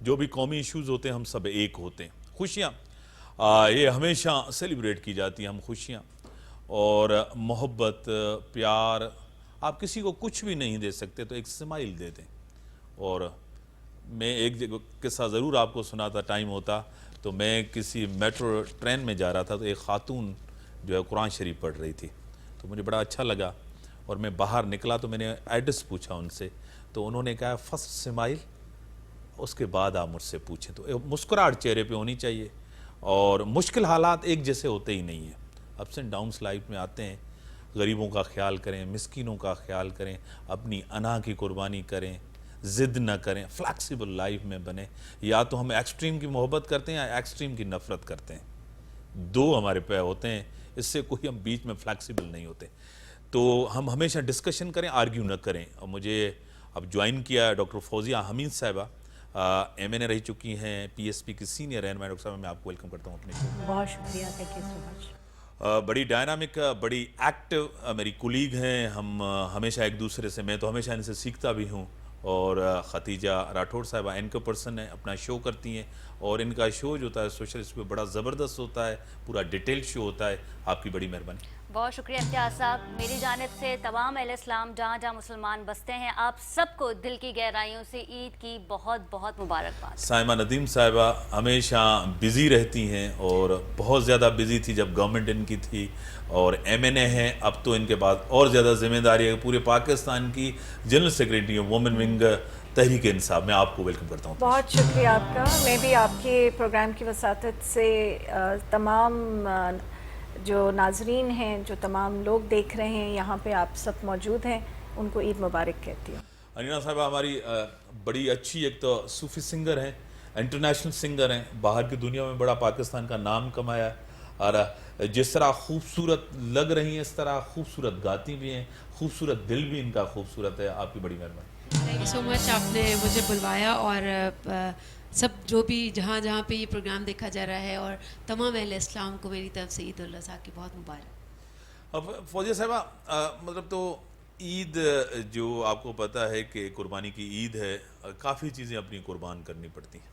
جو بھی قومی ایشوز ہوتے ہیں ہم سب ایک ہوتے ہیں. خوشیاں یہ ہمیشہ سیلیبریٹ کی جاتی ہیں. ہم خوشیاں اور محبت پیار آپ کسی کو کچھ بھی نہیں دے سکتے تو ایک اسمائل دے دیں. اور میں ایک قصہ ضرور آپ کو سناتا ٹائم ہوتا تو میں کسی میٹرو ٹرین میں جا رہا تھا تو ایک خاتون جو ہے قرآن شریف پڑھ رہی تھی تو مجھے بڑا اچھا لگا اور میں باہر نکلا تو میں نے ایڈریس پوچھا ان سے تو انہوں نے کہا فرسٹ اسمائل اس کے بعد آپ مجھ سے پوچھیں. تو مسکراہٹ چہرے پہ ہونی چاہیے اور مشکل حالات ایک جیسے ہوتے ہی نہیں ہیں. اپس اینڈ ڈاؤنس لائف میں آتے ہیں. غریبوں کا خیال کریں, مسکینوں کا خیال کریں, اپنی انا کی قربانی کریں, ضد نہ کریں, فلیکسیبل لائف میں بنیں. یا تو ہم ایکسٹریم کی محبت کرتے ہیں یا ایکسٹریم کی نفرت کرتے ہیں. دو ہمارے پہ ہوتے ہیں, اس سے کوئی ہم بیچ میں فلیکسیبل نہیں ہوتے. تو ہم ہمیشہ ڈسکشن کریں, آرگیو نہ کریں. اور مجھے اب جوائن کیا ڈاکٹر فوزیہ حمید صاحبہ, ایم این اے رہ چکی ہیں, پی ایس پی کی سینئر رہنما. ڈاکٹر صاحب میں آپ کو ویلکم کرتا ہوں اپنے شو. بہت شکریہ, تھینک یو سو مچ. بڑی ڈائنامک, بڑی ایکٹیو میری کولیگ ہیں. ہم ہمیشہ ایک دوسرے سے, میں تو ہمیشہ ان سے سیکھتا بھی ہوں. اور ختیجہ راٹھوڑ صاحبہ اینکر پرسن ہیں, اپنا شو کرتی ہیں اور ان کا شو جو ہوتا ہے سوشلسٹ پہ بڑا زبردست ہوتا ہے, پورا ڈیٹیل شو ہوتا ہے. آپ کی بڑی مہربانی. بہت شکریہ امتیاز صاحب. میری جانب سے تمام اہل اسلام جہاں جہاں مسلمان بستے ہیں آپ سب کو دل کی گہرائیوں سے عید کی بہت بہت مبارکباد. سائمہ ندیم صاحبہ ہمیشہ بزی رہتی ہیں اور بہت زیادہ بزی تھی جب گورنمنٹ ان کی تھی, اور ایم این اے ہیں. اب تو ان کے بعد اور زیادہ ذمہ داری ہے, پورے پاکستان کی جنرل سیکریٹری ہیں وومن ونگ تحریک انصاف. میں آپ کو ویلکم کرتا ہوں. بہت شکریہ آپ کا. میں بھی آپ کے پروگرام کی وساطت سے تمام جو ناظرین ہیں, جو تمام لوگ دیکھ رہے ہیں یہاں پہ آپ سب موجود ہیں, ان کو عید مبارک کہتی ہوں. انینا صاحبہ ہماری بڑی اچھی ایک تو صوفی سنگر ہیں, انٹرنیشنل سنگر ہیں, باہر کی دنیا میں بڑا پاکستان کا نام کمایا ہے. اور جس طرح خوبصورت لگ رہی ہیں اس طرح خوبصورت گاتی بھی ہیں, خوبصورت دل بھی ان کا خوبصورت ہے. آپ کی بڑی مہربانی. تھینک یو سو مچ, آپ نے مجھے بلوایا. اور سب جو بھی جہاں جہاں پہ یہ پروگرام دیکھا جا رہا ہے اور تمام اہل اسلام کو میری طرف سے عید الاضحیٰ کی بہت مبارک. اب فوزیہ صاحبہ مطلب تو عید جو آپ کو پتہ ہے کہ قربانی کی عید ہے, کافی چیزیں اپنی قربان کرنی پڑتی ہیں.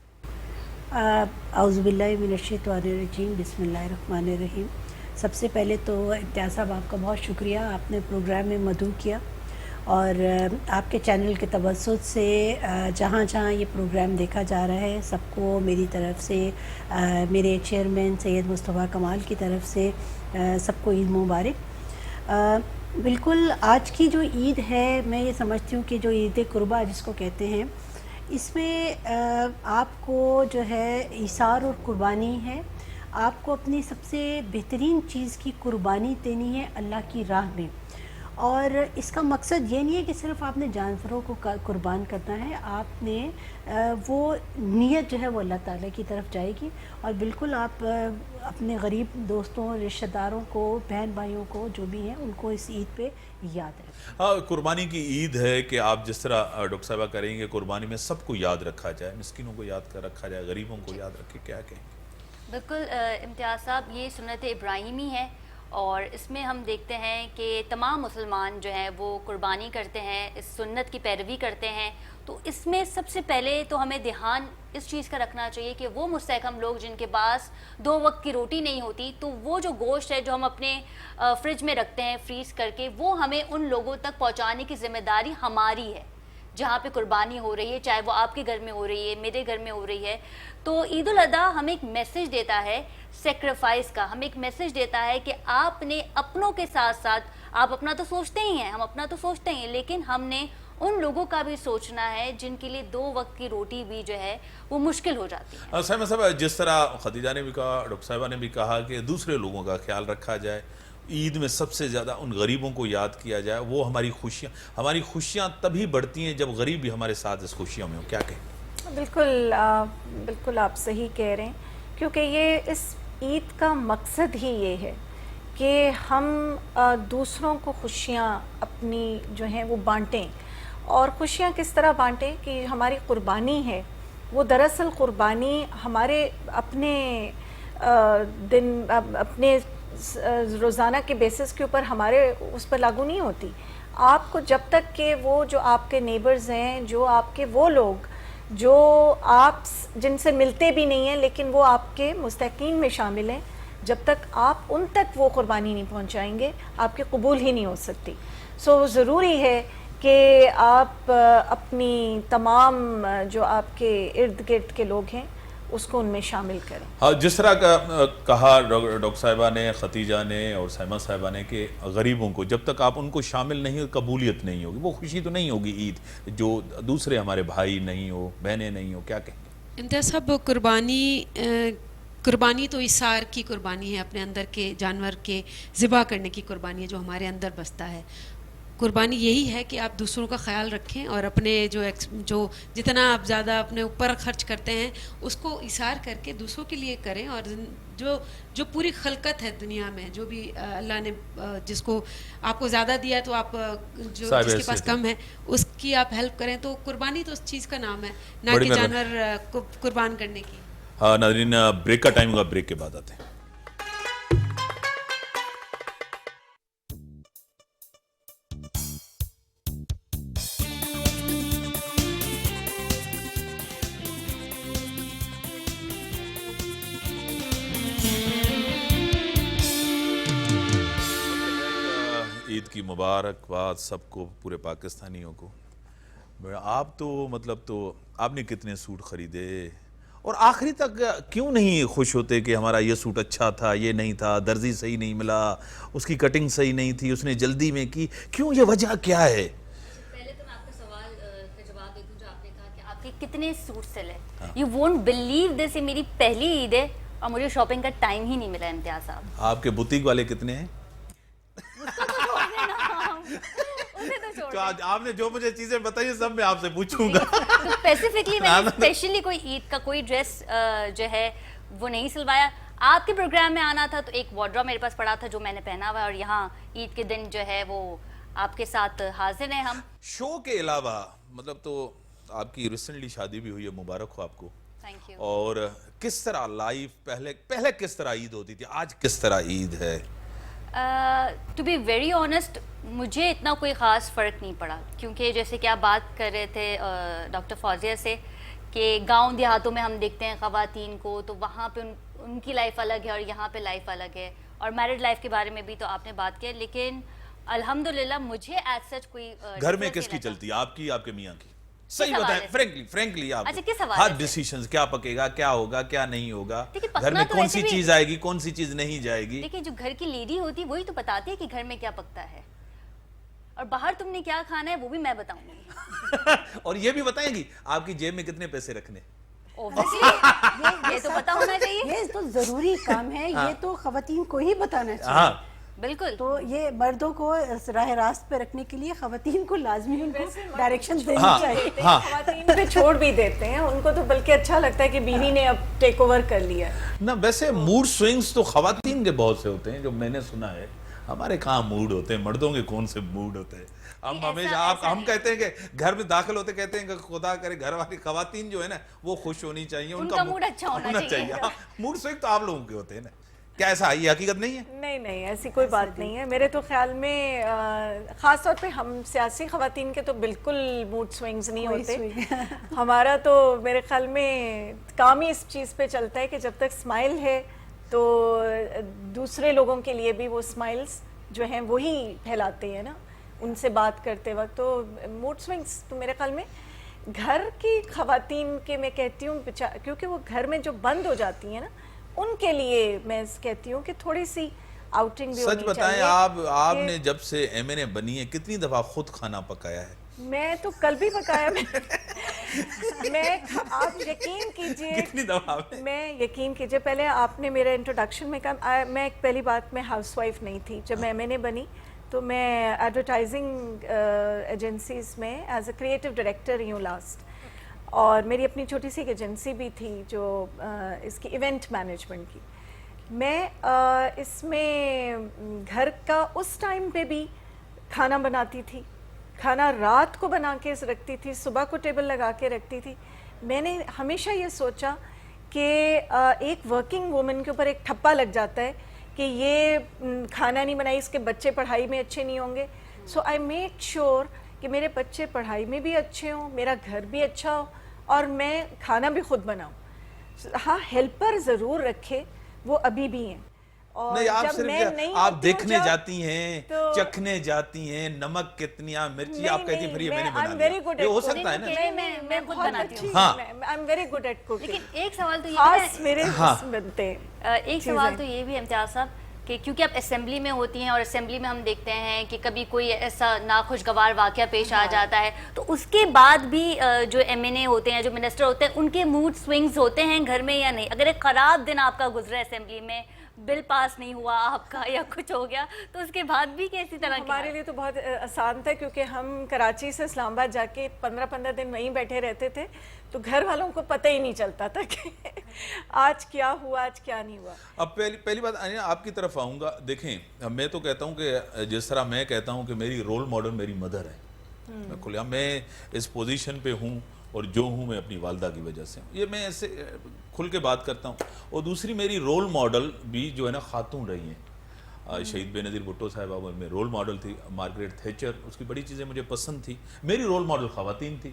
اعوذ باللہ من الشیطان الرجیم, بسم اللہ الرحمن الرحیم. سب سے پہلے تو امتیاز صاحب آپ کا بہت شکریہ, آپ نے پروگرام میں مدعو کیا اور آپ کے چینل کے توسط سے جہاں جہاں یہ پروگرام دیکھا جا رہا ہے سب کو میری طرف سے, میرے چیئرمین سید مصطفیٰ کمال کی طرف سے سب کو عید مبارک. بالکل آج کی جو عید ہے میں یہ سمجھتی ہوں کہ جو عید قربہ جس کو کہتے ہیں, اس میں آپ کو جو ہے ایثار اور قربانی ہے. آپ کو اپنی سب سے بہترین چیز کی قربانی دینی ہے اللہ کی راہ میں. اور اس کا مقصد یہ نہیں ہے کہ صرف آپ نے جانوروں کو قربان کرنا ہے, آپ نے وہ نیت جو ہے وہ اللہ تعالیٰ کی طرف جائے گی. اور بالکل آپ اپنے غریب دوستوں, رشتہ داروں کو, بہن بھائیوں کو جو بھی ہیں ان کو اس عید پہ یاد رکھیں. ہاں, قربانی کی عید ہے کہ آپ جس طرح ڈاکٹر صاحبہ کریں گے قربانی میں سب کو یاد رکھا جائے, مسکینوں کو یاد رکھا جائے, غریبوں کو یاد رکھے. کیا کہیں؟ بالکل امتیاز صاحب, یہ سنت ابراہیمی ہے اور اس میں ہم دیکھتے ہیں کہ تمام مسلمان جو ہیں وہ قربانی کرتے ہیں, اس سنت کی پیروی کرتے ہیں. تو اس میں سب سے پہلے تو ہمیں دھیان اس چیز کا رکھنا چاہیے کہ وہ مستحکم لوگ جن کے پاس 2 وقت کی روٹی نہیں ہوتی, تو وہ جو گوشت ہے جو ہم اپنے فریج میں رکھتے ہیں فریز کر کے, وہ ہمیں ان لوگوں تک پہنچانے کی ذمہ داری ہماری ہے جہاں پہ قربانی ہو رہی ہے, چاہے وہ آپ کے گھر میں ہو رہی ہے, میرے گھر میں ہو رہی ہے. تو عید الاضحیٰ ہمیں ایک میسیج دیتا ہے سیکریفائس کا, ہمیں ایک میسیج دیتا ہے کہ آپ نے اپنوں کے ساتھ ساتھ, آپ اپنا تو سوچتے ہی ہیں, ہم اپنا تو سوچتے ہیں, لیکن ہم نے ان لوگوں کا بھی سوچنا ہے جن کے لیے 2 وقت کی روٹی بھی جو ہے وہ مشکل ہو جاتی ہے. سائمہ صاحب جس طرح خدیجہ نے بھی کہا, ڈاکٹر صاحبہ نے بھی کہا کہ دوسرے لوگوں کا خیال رکھا جائے, عید میں سب سے زیادہ ان غریبوں کو یاد کیا جائے. وہ ہماری خوشیاں تبھی بڑھتی ہیں جب غریب بھی ہمارے ساتھ اس خوشیوں میں ہو. کیا کہیں؟ بالکل آپ صحیح کہہ رہے ہیں, کیونکہ یہ اس عید کا مقصد ہی یہ ہے کہ ہم دوسروں کو خوشیاں اپنی جو ہیں وہ بانٹیں. اور خوشیاں کس طرح بانٹیں کہ ہماری قربانی ہے وہ دراصل قربانی ہمارے اپنے اپنے روزانہ کے بیسس کے اوپر ہمارے اس پر لاگو نہیں ہوتی. آپ کو جب تک کہ وہ جو آپ کے نیبرز ہیں, جو آپ کے وہ لوگ جو آپ جن سے ملتے بھی نہیں ہیں لیکن وہ آپ کے مستحقین میں شامل ہیں، جب تک آپ ان تک وہ قربانی نہیں پہنچائیں گے آپ کی قبول ہی نہیں ہو سکتی. سو ضروری ہے کہ آپ اپنی تمام جو آپ کے ارد گرد کے لوگ ہیں اس کو ان میں شامل کریں. ہاں، جس طرح کہا ڈاکٹر صاحبہ نے، ختیجہ نے اور سائمہ صاحبہ نے کہ غریبوں کو جب تک آپ ان کو شامل نہیں، قبولیت نہیں ہوگی، وہ خوشی تو نہیں ہوگی عید. جو دوسرے ہمارے بھائی نہیں ہو، بہنیں نہیں ہو، کیا کہیں گے؟ امتیاز صاحب، قربانی تو ایثار کی قربانی ہے، اپنے اندر کے جانور کے ذبح کرنے کی قربانی ہے جو ہمارے اندر بستا ہے. قربانی یہی ہے کہ آپ دوسروں کا خیال رکھیں اور اپنے جو جتنا آپ زیادہ اپنے اوپر خرچ کرتے ہیں اس کو ایثار کر کے دوسروں کے لیے کریں. اور جو پوری خلقت ہے دنیا میں، جو بھی اللہ نے جس کو آپ کو زیادہ دیا ہے تو آپ جس کے پاس کم ہے اس کی آپ ہیلپ کریں. تو قربانی تو اس چیز کا نام ہے، نہ کہ جانور قربان کرنے کی. ہاں ناظرین، بریک کا ٹائم ہوگا، بریک کے بعد آتے ہیں. عید کی مبارکباد سب کو، پورے پاکستانیوں کو. آپ تو آپ نے کتنے سوٹ خریدے اور آخری تک کیوں نہیں خوش ہوتے کہ ہمارا یہ سوٹ اچھا تھا، یہ نہیں تھا، درزی صحیح نہیں ملا، اس کی کٹنگ صحیح نہیں تھی، اس نے جلدی میں کی، کیوں؟ یہ وجہ کیا ہے؟ پہلے تو میں آپ کا سوال کا جواب دے دوں جو آپ نے کہا کہ آپ کے کتنے سوٹ سلے. یو وونٹ بلیو دس، یہ میری پہلی عید ہے اور مجھے شاپنگ کا ٹائم ہی نہیں ملا. امتیاز صاحب، آپ کے بوتیک والے کتنے ہیں؟ تو آپ نے جو مجھے چیزیں بتائی سب میں آپ سے پوچھوں گا. اسپیسیفکلی میں نے اسپیشلی کوئی عید کا کوئی ڈریس جو ہے وہ نہیں سلوایا. آپ کے پروگرام میں آنا تھا تو ایک وارڈروب میرے پاس پڑا تھا جو میں نے پہنا ہوا ہے، اور یہاں عید کے دن جو ہے وہ آپ کے ساتھ حاضر ہیں ہم. شو کے علاوہ تو آپ کی ریسنٹلی شادی بھی ہوئی ہے، مبارک ہو آپ کو. Thank you. اور کس طرح لائف پہلے کس طرح عید ہوتی تھی، آج کس طرح عید ہے؟ ٹو بی ویری آنیسٹ مجھے اتنا کوئی خاص فرق نہیں پڑا، کیونکہ جیسے کہ آپ بات کر رہے تھے ڈاکٹر فوزیہ سے کہ گاؤں دیہاتوں میں ہم دیکھتے ہیں خواتین کو تو وہاں پہ ان کی لائف الگ ہے اور یہاں پہ لائف الگ ہے، اور میرڈ لائف کے بارے میں بھی تو آپ نے بات کی. لیکن الحمدللہ مجھے ایز سچ کوئی گھر میں کس کی چلتی ہے، آپ کی، آپ کے میاں کی؟ صحیح بتائیں فرینکلی. آپ اچھا، کس حوالے ہر سے؟ ڈیسیشنز، کیا پکے گا، کیا ہوگا، کیا نہیں ہوگا، دیکھیے، گھر میں پکنا تو کون ویسے سی بھی چیز آئے گی، کون سی چیز نہیں جائے گی. دیکھیں جو گھر کی لیڈی ہوتی وہی تو بتاتی ہے کہ گھر میں کیا پکتا ہے، اور باہر تم نے کیا کھانا ہے وہ بھی میں بتاؤں گی. اور یہ بھی بتائیں گی آپ کی جیب میں کتنے پیسے رکھنے. یہ تو پتا ہونا چاہیے. یہ تو ضروری کام ہے، یہ تو خواتین کو ہی بتانا چاہیے. ہاں بالکل. تو یہ مردوں کو راہ راست پہ رکھنے کے لیے خواتین کو لازمی ان کو ڈائریکشن دینی چاہیے. خواتین پہ چھوڑ بھی دیتے ہیں ان کو، تو بلکہ اچھا لگتا ہے کہ بیوی نے اب ٹیک اوور کر لیا. نہ ویسے موڈ سوئنگز تو خواتین کے بہت سے ہوتے ہیں جو میں نے سنا ہے. ہمارے کہاں موڈ ہوتے ہیں، مردوں کے کون سے موڈ ہوتے ہیں. ہم ہمیشہ ہم کہتے ہیں کہ گھر میں داخل ہوتے کہتے ہیں کہ خدا کرے گھر والی خواتین جو ہے نا وہ خوش ہونی چاہیے، ان کا موڈ اچھا ہونا چاہیے. موڈ سوئنگ تو آپ لوگوں کے ہوتے ہیں نا. کیا ایسا یہ حقیقت نہیں ہے؟ نہیں، ایسی کوئی بات نہیں ہے. میرے تو خیال میں خاص طور پہ ہم سیاسی خواتین کے تو بالکل موڈ سوئنگز نہیں ہوتے. ہمارا تو میرے خیال میں کام ہی اس چیز پہ چلتا ہے کہ جب تک اسمائل ہے تو دوسرے لوگوں کے لیے بھی وہ اسمائلز جو ہیں وہی پھیلاتے ہیں نا ان سے بات کرتے وقت. تو موڈ سوئنگز تو میرے خیال میں گھر کی خواتین کے میں کہتی ہوں، کیونکہ وہ گھر میں جو بند ہو جاتی ہیں نا ان کے لیے میں کہتی ہوں کہ تھوڑی سی آؤٹنگ بھی ہونی چاہیے. سچ بتائیں، آپ نے جب سے ایم این اے بنی ہے کتنی دفعہ خود کھانا پکایا ہے؟ میں تو کل بھی پکایا. آپ یقین کیجئے، کتنی دفعہ میں یقین کیجئے، پہلے آپ نے میرے انٹروڈکشن میں کہا میں پہلی بات میں ہاؤس وائف نہیں تھی. جب میں ایم این اے بنی تو میں ایڈورٹائزنگ ایجنسیز میں ایز اے کریٹو ڈائریکٹر ہی ہوں لاسٹ، اور میری اپنی چھوٹی سی ایک ایجنسی بھی تھی جو اس کی ایونٹ مینجمنٹ کی. میں اس میں گھر کا اس ٹائم پہ بھی کھانا بناتی تھی، کھانا رات کو بنا کے رکھتی تھی، صبح کو ٹیبل لگا کے رکھتی تھی. میں نے ہمیشہ یہ سوچا کہ ایک ورکنگ وومن کے اوپر ایک ٹھپا لگ جاتا ہے کہ یہ کھانا نہیں بنائی، اس کے بچے پڑھائی میں اچھے نہیں ہوں گے. سو آئی میڈ شیور کہ میرے بچے پڑھائی میں بھی اچھے ہوں، میرا گھر بھی اچھا ہو، اور میں کھانا بھی خود بناؤں. ہاں ہیلپر ضرور رکھے, وہ ابھی بھی ہیں. اور نہیں آپ جب صرف میں نہیں آپ ہوتی ہوں دیکھنے جب, جاتی ہیں, تو چکھنے جاتی ہیں, نمک کتنی آپ مرچی آپ کہتی ہیں پھر یہ میں نے بنا I'm لیا. very good یہ at ہو cooking. سکتا ہے نا. نہیں, میں خود بہت بناتی اچھی ہوں. ہاں. I'm very good at cooking. لیکن ایک سوال تو یہ خاص میرے ہاں. اس بنتے ہیں. ایک سوال تو یہ بھی امتیاز صاحب کہ کیونکہ آپ اسمبلی میں ہوتی ہیں اور اسمبلی میں ہم دیکھتے ہیں کہ کبھی کوئی ایسا ناخوشگوار واقعہ پیش آ جاتا ہے تو اس کے بعد بھی جو ایم این اے ہوتے ہیں, جو منسٹر ہوتے ہیں, ان کے موڈ سوئنگز ہوتے ہیں گھر میں یا نہیں؟ اگر ایک خراب دن آپ کا گزرا اسمبلی میں, بل پاس نہیں ہوا آپ کا یا کچھ ہو گیا, تو اس کے بعد بھی کیسی طرح کی؟ ہمارے لیے تو بہت آسان تھا کیونکہ ہم کراچی سے اسلام آباد جا کے 15 دن وہیں بیٹھے رہتے تھے, تو گھر والوں کو پتہ ہی نہیں چلتا تھا کہ آج کیا ہوا, آج کیا نہیں ہوا. اب پہلی بات آپ کی طرف آؤں گا. دیکھیں میں تو کہتا ہوں کہ جس طرح میں کہتا ہوں کہ میری رول ماڈل میری مدر ہے, میں اس پوزیشن پہ ہوں اور جو ہوں میں اپنی والدہ کی وجہ سے ہوں, یہ میں ایسے کھل کے بات کرتا ہوں. اور دوسری میری رول ماڈل بھی جو ہے نا خاتون رہی ہیں. شہید بے نظیر بھٹو صاحبہ میں رول ماڈل تھی, مارگریٹ تھیچر, اس کی بڑی چیزیں مجھے پسند تھی. میری رول ماڈل خواتین تھی.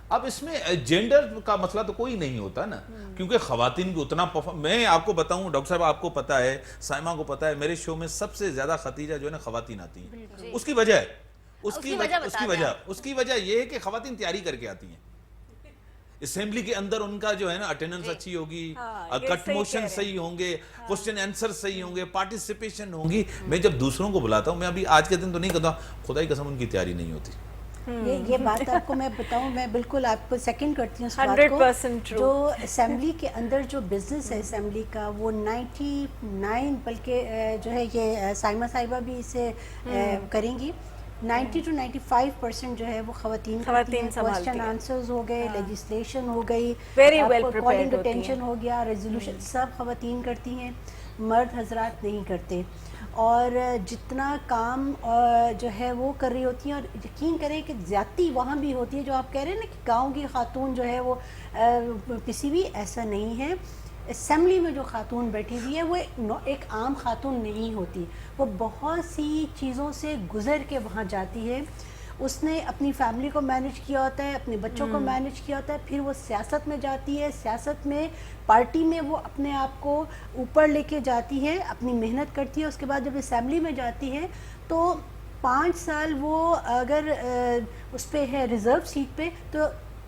اب اس میں جینڈر کا مسئلہ تو کوئی نہیں ہوتا نا, کیونکہ خواتین کو اتنا میں آپ کو بتاؤں ڈاکٹر صاحب, آپ کو پتا ہے, سائمہ کو پتا ہے, میرے شو میں سب سے زیادہ ختیجہ جو ہے نا خواتین آتی ہیں. اس کی وجہ ہے, اس کی وجہ یہ ہے کہ خواتین تیاری کر کے آتی ہیں اسمبلی کے اندر. ان کا جو ہے نا اٹینڈنس اچھی ہوگی, کٹ موشن صحیح ہوں گے, کوسچن آنسر صحیح ہوں گے, پارٹیسپیشن ہوگی. میں جب دوسروں کو بلاتا ہوں, میں ابھی آج کے دن تو نہیں کہتا, خدا کی قسم ان کی تیاری نہیں ہوتی. یہ بات آپ کو میں بتاؤں, میں بالکل آپ کو سیکنڈ کرتی ہوں اس بات کو. 100% true. جو اسمبلی کے اندر جو بزنس ہے اسمبلی کا, وہ 99 بلکہ جو ہے یہ سائمہ صاحبہ بھی اسے کریں گی, 90 to 95% جو ہے وہ خواتین کوسچن آنسرز ہو گئے, لیجسلیشن ہو گئی, کالنگ اٹینشن ہو گیا, ریزولوشن, سب خواتین کرتی ہیں, مرد حضرات نہیں کرتے. اور جتنا کام جو ہے وہ کر رہی ہوتی ہیں, اور یقین کریں کہ زیادتی وہاں بھی ہوتی ہے. جو آپ کہہ رہے ہیں نا کہ گاؤں کی خاتون جو ہے وہ کسی بھی, ایسا نہیں ہے. اسمبلی میں جو خاتون بیٹھی ہوئی ہے وہ ایک عام خاتون نہیں ہوتی, وہ بہت سی چیزوں سے گزر کے وہاں جاتی ہے. اس نے اپنی فیملی کو مینیج کیا ہوتا ہے, اپنے بچوں کو مینیج کیا ہوتا ہے, پھر وہ سیاست میں جاتی ہے, سیاست میں پارٹی میں وہ اپنے آپ کو اوپر لے کے جاتی ہے, اپنی محنت کرتی ہے. اس کے بعد جب اسمبلی میں جاتی ہے تو 5 سال وہ اگر اس پہ ہے ریزرو سیٹ پہ, تو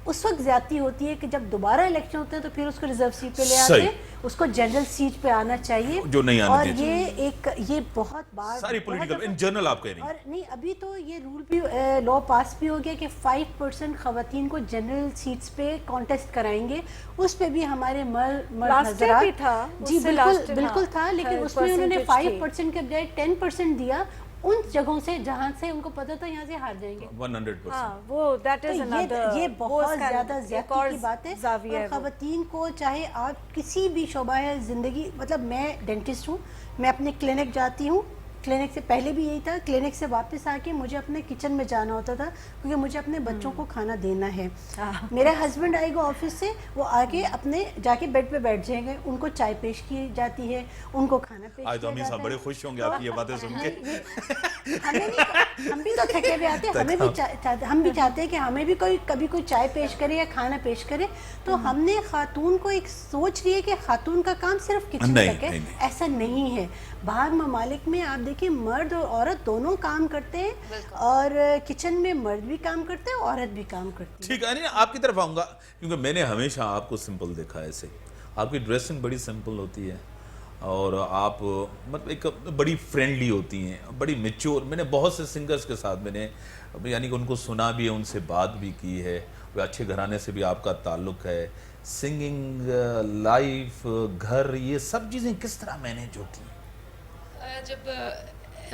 اس وقت زیادتی ہوتی ہے کہ جب دوبارہ الیکشن ہوتے ہیں تو پھر اس کو ریزرو سیٹ پہ لے آتے ہیں, اس کو جنرل سیٹ پہ آنا چاہیے, جو نہیں آنے اور دیتے. یہ بہت بار ساری پولیٹیکل ان جنرل آپ کہہ رہی ہیں. اور نہیں, ابھی تو یہ رول بھی لا پاس بھی ہو گیا کہ 5% خواتین کو جنرل سیٹس پہ کانٹیسٹ کرائیں گے. اس پہ بھی ہمارے مرد حضرات, جی بالکل تھا, لیکن اس میں انہوں نے 5% کے بجائے 10% دیا ان جگہوں سے جہاں سے ان کو پتہ تھا یہاں سے ہار جائیں گے. 100%. یہ بہت زیادہ زیادتی کی بات ہے. اور خواتین کو, چاہے آپ کسی بھی شعبہ ہے زندگی, مطلب میں ڈینٹسٹ ہوں, میں اپنے کلینک جاتی ہوں, کلینک سے پہلے بھی یہی تھا, کلینک سے واپس آ کے مجھے اپنے کچن میں جانا ہوتا تھا کیونکہ مجھے اپنے بچوں کو کھانا دینا ہے. میرا ہسبینڈ آئے گا آفس سے, وہ آ کے اپنے جا کے بیڈ پہ بیٹھ جائیں گے, ان کو چائے پیش کی جاتی ہے, ان کو کھانا پیش آج تو امی صاحب بڑے خوش ہوں گے آپ کی یہ باتیں سن کے. ہم بھی تو تھکے ہوئے آتے ہیں, ہم بھی چاہتے ہیں کہ ہمیں بھی کبھی کوئی چائے پیش کرے یا کھانا پیش کرے. تو ہم نے خاتون کو ایک سوچ لی ہے کہ خاتون کا کام صرف کچن تک ہے, ایسا نہیں ہے. باہر ممالک میں آپ دیکھیں مرد اور عورت دونوں کام کرتے ہیں, اور کچن میں مرد بھی کام کرتے ہیں, عورت بھی کام کرتی ہے. ٹھیک ہے, آپ کی طرف آؤں گا کیونکہ میں نے ہمیشہ آپ کو سمپل دیکھا ہے. ایسے آپ کی ڈریسنگ بڑی سمپل ہوتی ہے, اور آپ مطلب ایک بڑی فرینڈلی ہوتی ہیں, بڑی میچور. میں نے بہت سے سنگرز کے ساتھ میں نے یعنی کہ ان کو سنا بھی ہے, ان سے بات بھی کی ہے, وہ اچھے گھرانے سے بھی آپ کا تعلق ہے. سنگنگ لائف, گھر, یہ سب چیزیں کس طرح مینیج ہوتی ہیں؟ جب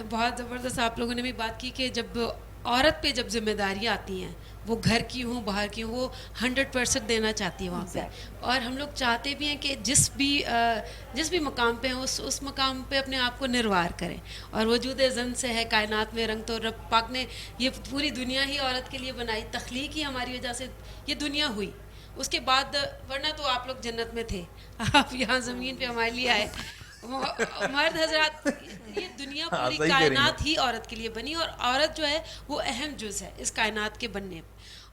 بہت زبردست آپ لوگوں نے بھی بات کی کہ جب عورت پہ جب ذمہ داریاں آتی ہیں, وہ گھر کی ہوں باہر کی ہوں, وہ 100% دینا چاہتی ہے وہاں پہ. اور ہم لوگ چاہتے بھی ہیں کہ جس بھی مقام پہ ہیں اس مقام پہ اپنے آپ کو نروار کریں. اور وجود زن سے ہے کائنات میں رنگ, تو رب پاک نے یہ پوری دنیا ہی عورت کے لیے بنائی, تخلیق ہی ہماری وجہ سے یہ دنیا ہوئی. اس کے بعد ورنہ تو آپ لوگ جنت میں تھے, آپ یہاں زمین پہ ہمارے لیے آئے. مرد حضرات, یہ دنیا پوری کائنات ہی عورت کے لیے بنی, اور عورت جو ہے وہ اہم جز ہے اس کائنات کے بننے.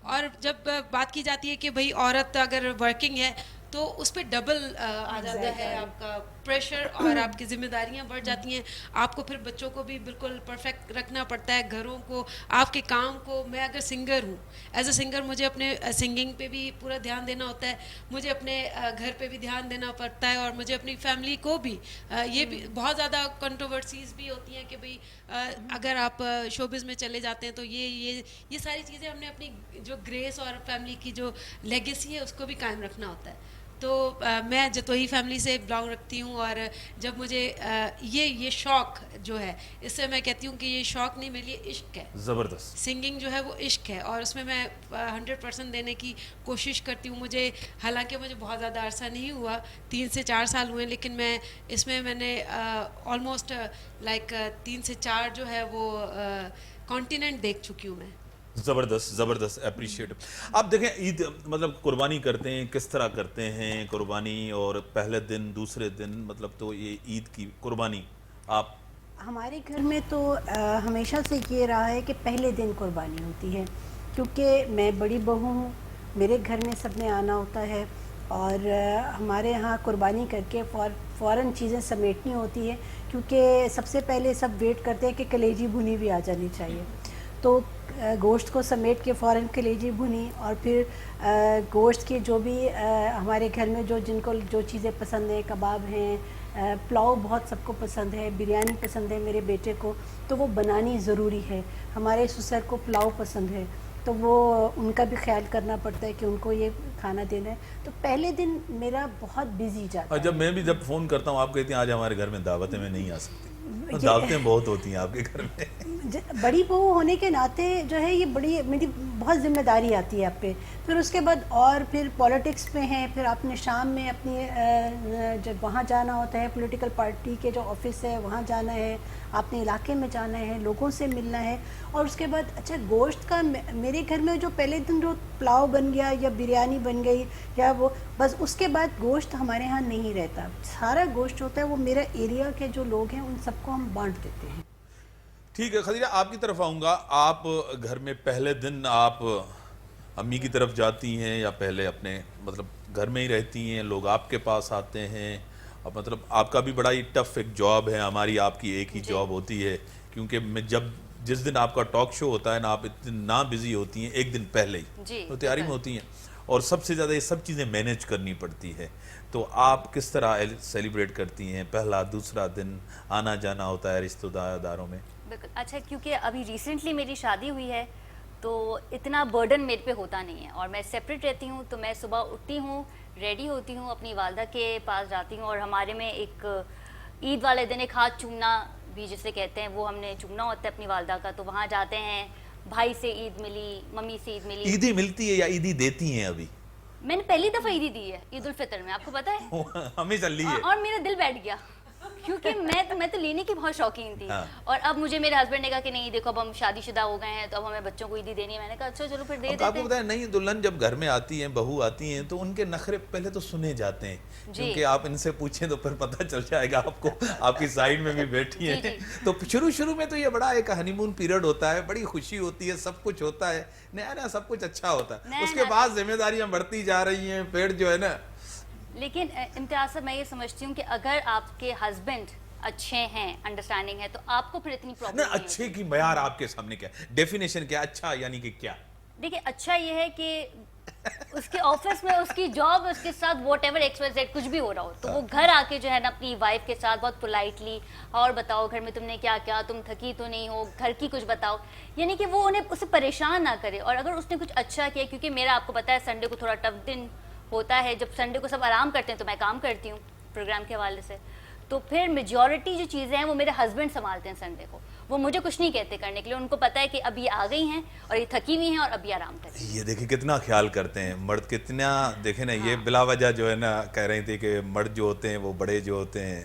اور جب بات کی جاتی ہے کہ بھئی عورت اگر ورکنگ ہے تو اس پہ ڈبل آ جاتا ہے آپ کا پریشر اور آپ کی ذمہ داریاں بڑھ جاتی ہیں. آپ کو پھر بچوں کو بھی بالکل پرفیکٹ رکھنا پڑتا ہے, گھروں کو, آپ کے کام کو. میں اگر سنگر ہوں, ایز اے سنگر مجھے اپنے سنگنگ پہ بھی پورا دھیان دینا ہوتا ہے, مجھے اپنے گھر پہ بھی دھیان دینا پڑتا ہے, اور مجھے اپنی فیملی کو بھی. یہ بھی بہت زیادہ کنٹروورسیز بھی ہوتی ہیں کہ بھئی اگر آپ شوبز میں چلے جاتے ہیں تو یہ ساری چیزیں ہم نے اپنی جو گریس اور فیملی کی جو لیگیسی ہے اس کو بھی قائم رکھنا ہوتا ہے. تو میں جتوئی فیملی سے بلانگ رکھتی ہوں, اور جب مجھے یہ شوق جو ہے, اس سے میں کہتی ہوں کہ یہ شوق نہیں, میرے لیے عشق ہے. زبردست. سنگنگ جو ہے وہ عشق ہے, اور اس میں 100% دینے کی کوشش کرتی ہوں. مجھے حالانکہ مجھے بہت زیادہ عرصہ نہیں ہوا, 3 سے 4 سال ہوئے, لیکن میں نے آلموسٹ لائک 3 سے 4 جو ہے وہ کانٹیننٹ دیکھ چکی ہوں میں. زبردست زبردست, اپریشیٹ. آپ دیکھیں عید مطلب قربانی کرتے ہیں, کس طرح کرتے ہیں قربانی, اور پہلے دن دوسرے دن مطلب تو یہ عید کی قربانی آپ. ہمارے گھر میں تو ہمیشہ سے یہ رہا ہے کہ پہلے دن قربانی ہوتی ہے, کیونکہ میں بڑی بہو ہوں, میرے گھر میں سب نے آنا ہوتا ہے, اور ہمارے ہاں قربانی کر کے فوراً چیزیں سمیٹنی ہوتی ہے, کیونکہ سب سے پہلے سب ویٹ کرتے ہیں کہ کلیجی بھنی بھی آ جانی چاہیے. تو گوشت کو سمیٹ کے فوراً کلیجی بھنی, اور پھر گوشت کی جو بھی ہمارے گھر میں جن کو جو چیزیں پسند ہیں, کباب ہیں, پلاؤ بہت سب کو پسند ہے, بریانی پسند ہے میرے بیٹے کو, تو وہ بنانی ضروری ہے. ہمارے سسر کو پلاؤ پسند ہے, تو وہ ان کا بھی خیال کرنا پڑتا ہے کہ ان کو یہ کھانا دینا ہے. تو پہلے دن میرا بہت بزی جاتا ہے. جب میں بھی جب فون کرتا ہوں آپ کہتی ہیں آج ہمارے گھر میں دعوت ہے, میں نہیں آ سکتی. دعوتیں بہت ہوتی ہیں آپ کے گھر میں. بڑی بہو ہونے کے ناطے جو ہے یہ میری بہت ذمہ داری آتی ہے آپ پہ. پھر اس کے بعد اور پھر پولیٹکس میں ہیں, پھر آپ نے شام میں اپنی جب وہاں جانا ہوتا ہے, پولیٹیکل پارٹی کے جو آفس ہے وہاں جانا ہے, آپ نے علاقے میں جانا ہے, لوگوں سے ملنا ہے. اور اس کے بعد اچھا گوشت کا میرے گھر میں جو پہلے دن جو پلاؤ بن گیا یا بریانی بن گئی یا وہ بس, اس کے بعد گوشت ہمارے ہاں نہیں رہتا. سارا گوشت ہوتا ہے وہ میرا ایریا کے جو لوگ ہیں ان سب کو ہم بانٹ دیتے ہیں. ٹھیک ہے خدیجہ, آپ کی طرف آؤں گا. آپ گھر میں پہلے دن آپ امی کی طرف جاتی ہیں یا پہلے اپنے مطلب گھر میں ہی رہتی ہیں, لوگ آپ کے پاس آتے ہیں؟ اور مطلب آپ کا بھی بڑا ہی ٹف ایک جاب ہے, ہماری آپ کی ایک ہی جاب ہوتی ہے, کیونکہ میں جس دن آپ کا ٹاک شو ہوتا ہے نا, آپ اتنا بزی ہوتی ہیں ایک دن پہلے ہی تو تیاری میں ہوتی ہیں, اور سب سے زیادہ یہ سب چیزیں مینیج کرنی پڑتی ہے. تو آپ کس طرح سیلیبریٹ کرتی ہیں پہلا دوسرا دن, آنا جانا ہوتا ہے رشتہ داروں میں؟ بالکل. اچھا, کیونکہ ابھی ریسنٹلی میری شادی ہوئی ہے تو اتنا برڈن میرے پہ ہوتا نہیں ہے, اور میں سیپریٹ رہتی ہوں. تو میں صبح اٹھتی ہوں, ریڈی ہوتی ہوں, اپنی والدہ کے پاس جاتی ہوں, اور ہمارے میں ایک عید والے دن ایک ہاتھ چومنا بھی جسے کہتے ہیں, وہ ہم نے چومنا ہوتا ہے اپنی والدہ کا. تو وہاں جاتے ہیں, بھائی سے عید ملی, ممی سے عید ملی. عیدی ملتی ہے یا عیدی دیتی ہیں ابھی؟ میں نے پہلی دفعہ عیدی دی ہے عید الفطر میں, آپ کو پتا ہے, ہمیں چل رہی ہے. اور میرا دل بیٹھ گیا, کیونکہ میں تو لینے کی بہت شوقین تھی. اور اب مجھے میرے ہسبینڈ نے کہا کہ نہیں دیکھو اب ہم شادی شدہ ہو گئے ہیں تو اب ہمیں بچوں کو عیدی دینی ہے. میں نے کہا اچھا چلو پھر دے دیتے ہیں. آپ کو بتائیں, نہیں دلہن جب گھر میں آتی ہیں, بہو آتی ہیں, تو ان کے نخرے پہلے تو سنے جاتے ہیں, کیونکہ آپ ان سے پوچھیں تو پھر پتہ چل جائے گا آپ کو, آپ کی سائڈ میں بھی بیٹھی ہیں. تو شروع میں تو یہ بڑا ایک ہنی مون پیریڈ ہوتا ہے, بڑی خوشی ہوتی ہے, سب کچھ ہوتا ہے, نیا سب کچھ اچھا ہوتا ہے. اس کے بعد ذمہ داریاں بڑھتی جا رہی ہیں, پھر جو ہے نا. لیکن امتیاز صاحب, میں یہ سمجھتی ہوں کہ اگر آپ کے ہسبینڈ اچھے ہیں, انڈرسٹینڈنگ ہے, تو آپ کو پھر اتنی پرابلم نہیں ہوتی. اچھے کی معیار آپ کے سامنے کیا ہے, ڈیفینیشن کیا اچھا یعنی کہ کیا؟ دیکھیں, اچھا یہ ہے کہ اس کے آفس میں اس کی جاب, اس کے ساتھ واٹ ایور XYZ کچھ بھی ہو رہا ہو, تو وہ گھر آ کے جو ہے نا اپنی وائف کے ساتھ بہت پولائٹلی, اور بتاؤ گھر میں تم نے کیا کیا, تم تھکی تو نہیں ہو, گھر کی کچھ بتاؤ, یعنی کہ وہ انہیں اسے پریشان نہ کرے. اور اگر اس نے کچھ اچھا کیا, کیونکہ میرا آپ کو پتا ہے سنڈے کو تھوڑا ٹف دن ہوتا ہے, جب سنڈے کو سب آرام کرتے ہیں تو میں کام کرتی ہوں پروگرام کے حوالے سے, تو پھر میجورٹی جو چیزیں ہیں وہ میرے ہسبینڈ سنبھالتے ہیں سنڈے کو. وہ مجھے کچھ نہیں کہتے کرنے کے لیے, ان کو پتا ہے کہ اب یہ آ گئی ہیں اور یہ تھکی ہوئی ہیں اور اب یہ آرام کریں. یہ دیکھیں کتنا خیال کرتے ہیں مرد, کتنا دیکھیں نا, یہ بلا وجہ جو ہے نا کہہ رہی تھی کہ مرد جو ہوتے ہیں وہ بڑے جو ہوتے ہیں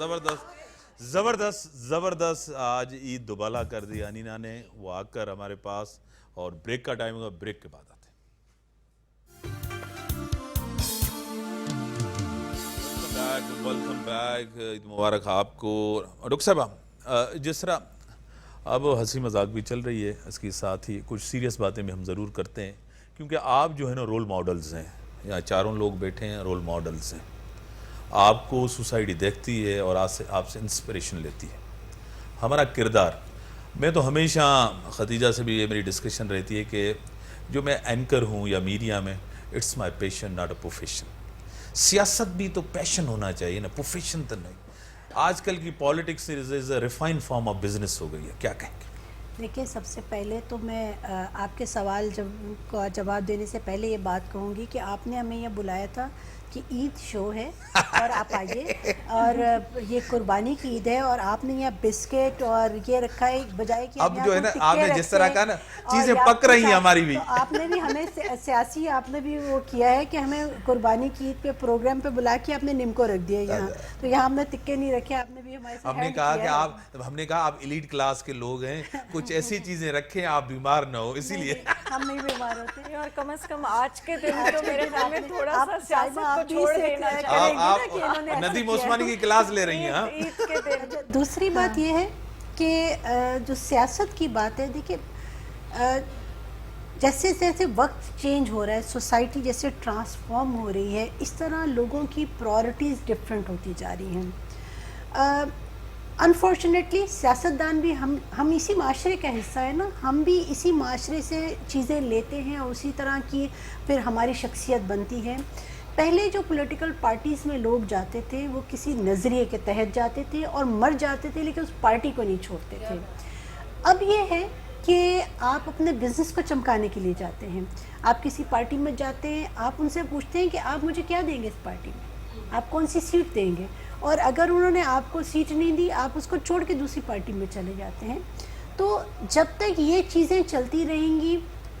زبردست زبردست زبردست. آج عید دوبالا کر دی انینا نے. وہ آ کر ہمارے پاس اور بریک کا ٹائم ہوگا, بریک کے بعد آتے ہیں. Welcome back. عید مبارک آپ کو. ڈاکٹر صاحبہ, جس طرح اب ہنسی مذاق بھی چل رہی ہے, اس کے ساتھ ہی کچھ سیریس باتیں بھی ہم ضرور کرتے ہیں, کیونکہ آپ جو ہے نا رول ماڈلز ہیں. یہاں چاروں لوگ بیٹھے ہیں, رول ماڈلز ہیں. آپ کو سوسائٹی دیکھتی ہے اور آپ سے انسپریشن لیتی ہے. ہمارا کردار, میں تو ہمیشہ خدیجہ سے بھی یہ میری ڈسکشن رہتی ہے کہ جو میں اینکر ہوں یا میڈیا میں, it's my passion not a profession. سیاست بھی تو پیشن ہونا چاہیے نا, پروفیشن تو نہیں. آج کل کی politics is a refine form of business ہو گئی ہے. کیا کہیں گے؟ دیکھیں, سب سے پہلے تو میں آپ کے سوال کا جواب دینے سے پہلے یہ بات کہوں گی کہ آپ نے ہمیں یہ بلایا تھا کہ عید شو ہے اور آپ آئیے, اور یہ قربانی کی عید ہے, اور آپ نے یہاں بسکٹ اور یہ رکھا ہے, بجائے کہ اب جو ہے نا آپ نے جس طرح کہا نا چیزیں پک رہی ہیں ہماری بھی. آپ نے بھی ہمیں سیاسی آپ نے بھی وہ کیا ہے کہ ہمیں قربانی کی عید پہ پروگرام پہ بلا کے آپ نے نمکو رکھ دیا یہاں, تو یہاں ہم نے تکے نہیں رکھے, آپ نے بھی ہمارے سے ہم نے کہا کہ ہم نے کہا آپ ایلیٹ کلاس کے لوگ ہیں, کچھ ایسی چیزیں رکھیں آپ بیمار نہ ہو, اسی لیے ہم نہیں بیمار ہوتے. اور کم از کم آج کے دن تو میرے خیال میں تھوڑا سا سیاست کو چھوڑ دینا آپ ندیم عثمانی کی کلاس لے رہی ہیں. عید کے دن. دوسری بات یہ ہے کہ جو سیاست کی بات ہے, دیکھیں جیسے جیسے وقت چینج ہو رہا ہے, سوسائٹی جیسے ٹرانسفارم ہو رہی ہے, اس طرح لوگوں کی پرائورٹیز ڈفرینٹ ہوتی جا رہی ہیں. انفارچونیٹلی سیاستدان بھی ہم اسی معاشرے کا حصہ ہے نا, ہم بھی اسی معاشرے سے چیزیں لیتے ہیں اور اسی طرح کی پھر ہماری شخصیت بنتی ہے. پہلے جو پولیٹیکل پارٹیز میں لوگ جاتے تھے وہ کسی نظریے کے تحت جاتے تھے اور مر جاتے تھے, لیکن اس پارٹی کو نہیں چھوڑتے تھے. اب یہ ہے کہ آپ اپنے بزنس کو چمکانے کے لیے جاتے ہیں, آپ کسی پارٹی میں جاتے ہیں, آپ ان سے پوچھتے ہیں کہ آپ مجھے کیا دیں گے اس پارٹی میں, آپ کون سی سیٹ دیں گے, اور اگر انہوں نے آپ کو سیٹ نہیں دی آپ اس کو چھوڑ کے دوسری پارٹی میں چلے جاتے ہیں. تو جب تک یہ چیزیں چلتی رہیں گی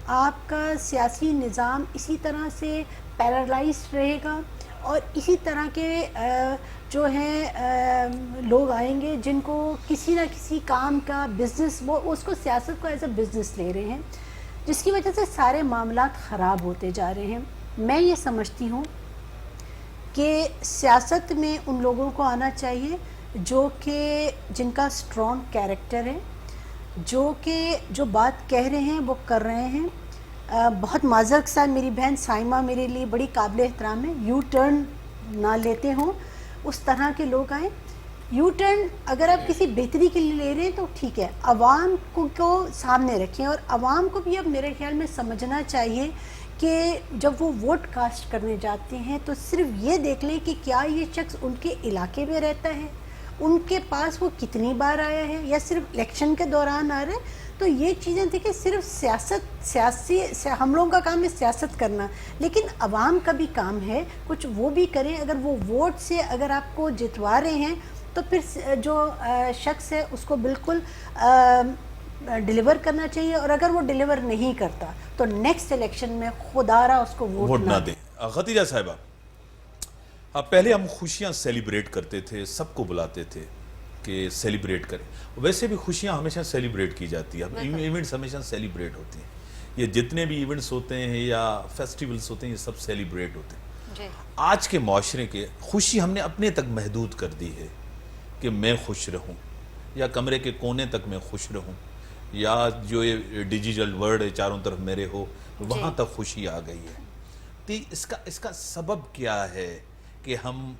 آپ کا سیاسی نظام اسی طرح سے پیرالائزڈ رہے گا, اور اسی طرح کے جو ہیں لوگ آئیں گے جن کو کسی نہ کسی کام کا بزنس, وہ اس کو سیاست کو ایز اے بزنس لے رہے ہیں, جس کی وجہ سے سارے معاملات خراب ہوتے جا رہے ہیں. میں یہ سمجھتی ہوں کہ سیاست میں ان لوگوں کو آنا چاہیے جو کہ جن کا اسٹرانگ کیریکٹر ہے, جو کہ جو بات کہہ رہے ہیں وہ کر رہے ہیں. بہت معذرت کے ساتھ میری بہن سائمہ میرے لیے بڑی قابل احترام ہے, یو ٹرن نہ لیتے ہوں, اس طرح کے لوگ آئیں. یو ٹرن اگر آپ کسی بہتری کے لیے لے رہے ہیں تو ٹھیک ہے, عوام کو سامنے رکھیں, اور عوام کو بھی اب میرے خیال میں سمجھنا چاہیے کہ جب وہ ووٹ کاسٹ کرنے جاتے ہیں تو صرف یہ دیکھ لیں کہ کیا یہ شخص ان کے علاقے میں رہتا ہے, ان کے پاس وہ کتنی بار آیا ہے, یا صرف الیکشن کے دوران آ رہا ہے. تو یہ چیزیں دیکھیں, صرف سیاسی ہم لوگوں کا کام ہے سیاست کرنا, لیکن عوام کا بھی کام ہے کچھ وہ بھی کریں. اگر وہ ووٹ سے اگر آپ کو جتوا رہے ہیں تو پھر جو شخص ہے اس کو بالکل ڈیلیور کرنا چاہیے, اور اگر وہ ڈیلیور نہیں کرتا تو نیکسٹ الیکشن میں خدا را اس کو ووٹ نہ دیں. خدیجہ صاحبہ, پہلے ہم خوشیاں سیلیبریٹ کرتے تھے, سب کو بلاتے تھے کہ سیلیبریٹ کریں. ویسے بھی خوشیاں ہمیشہ سیلیبریٹ کی جاتی ہیں, ایونٹس ہمیشہ سیلیبریٹ ہوتے ہیں. یہ جتنے بھی ایونٹس ہوتے ہیں یا فیسٹیولز ہوتے ہیں یہ سب سیلیبریٹ ہوتے ہیں. آج کے معاشرے کے خوشی ہم نے اپنے تک محدود کر دی ہے کہ میں خوش رہوں, یا کمرے کے کونے تک میں خوش رہوں, یا جو یہ ڈیجیٹل ورلڈ ہے چاروں طرف میرے ہو, وہاں تک خوشی آ گئی ہے. تو اس کا سبب کیا ہے کہ ہم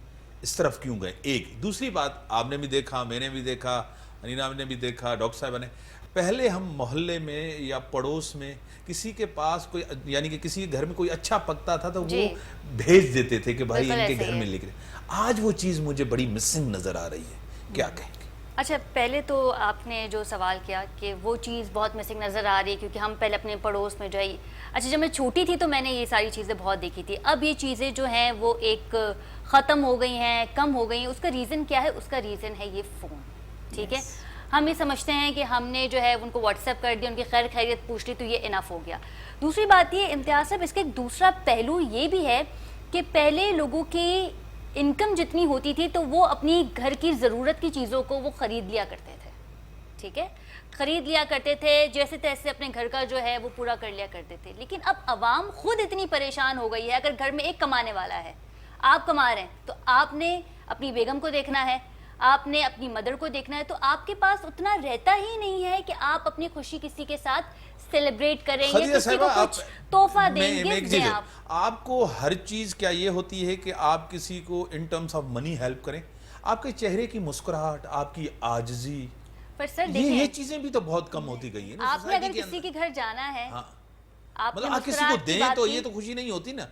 اس طرف کیوں گئے؟ ایک دوسری بات, آپ نے بھی دیکھا, میں نے بھی دیکھا, انینا نے بھی دیکھا, ڈاکٹر صاحبہ نے, پہلے ہم محلے میں یا پڑوس میں کسی کے پاس کوئی, یعنی کہ کسی کے گھر میں کوئی اچھا پکتا تھا تو وہ بھیج دیتے تھے کہ بھائی ان کے گھر میں لکھ رہے. آج وہ چیز مجھے بڑی مسنگ نظر آ رہی ہے, کیا کہیں گے؟ اچھا, پہلے تو آپ نے جو سوال کیا کہ وہ چیز بہت مسنگ نظر آ رہی ہے, کیونکہ ہم پہلے اپنے پڑوس میں جو ہے, اچھا جب میں چھوٹی تھی تو میں نے یہ ساری چیزیں بہت دیکھی تھی. اب یہ چیزیں جو ہیں وہ ایک ختم ہو گئی ہیں, کم ہو گئی ہیں. اس کا ریزن کیا ہے؟ اس کا ریزن ہے یہ فون. ٹھیک ہے, ہم یہ سمجھتے ہیں کہ ہم نے جو ہے ان کو واٹس ایپ کر دیا, ان کی خیر خیریت پوچھ لی تو یہ انف ہو گیا. دوسری بات یہ امتیاز صاحب, اس کا ایک دوسرا پہلو یہ بھی ہے کہ پہلے لوگوں کی انکم جتنی ہوتی تھی تو وہ اپنی گھر کی ضرورت کی چیزوں کو وہ خرید لیا کرتے تھے، ٹھیک ہے، خرید لیا کرتے تھے، جیسے تیسے اپنے گھر کا جو ہے وہ پورا کر لیا کرتے تھے. لیکن اب عوام خود اتنی پریشان ہو گئی ہے. اگر گھر میں ایک کمانے والا ہے، آپ کما رہے ہیں، تو آپ نے اپنی بیگم کو دیکھنا ہے، آپ نے اپنی مدر کو دیکھنا ہے، تو آپ کے پاس اتنا رہتا ہی نہیں ہے کہ آپ اپنی خوشی کسی کے ساتھ سیلیبریٹ کریں یا خدیجہ کسی کو صاحبہ، کچھ تحفہ دیں، میں ایک گفٹ چیز دیں. ہے، آپ آپ کو ہر چیز کیا یہ ہوتی ہے کہ آپ کسی کو in terms of money help کریں؟ آپ کے چہرے کی مسکراہٹ، آپ کی عاجزی، پر سر یہ دیکھیں، چیزیں بھی تو بہت کم ہوتی گئی ہیں نا آپ نے اگر سوسائٹی کے کسی اندر. کے گھر جانا ہے، ہاں، آپ نے مطلب آپ کسی کو مسکراہٹ کی دیں بات تو کی، یہ تو خوشی نہیں ہوتی نا.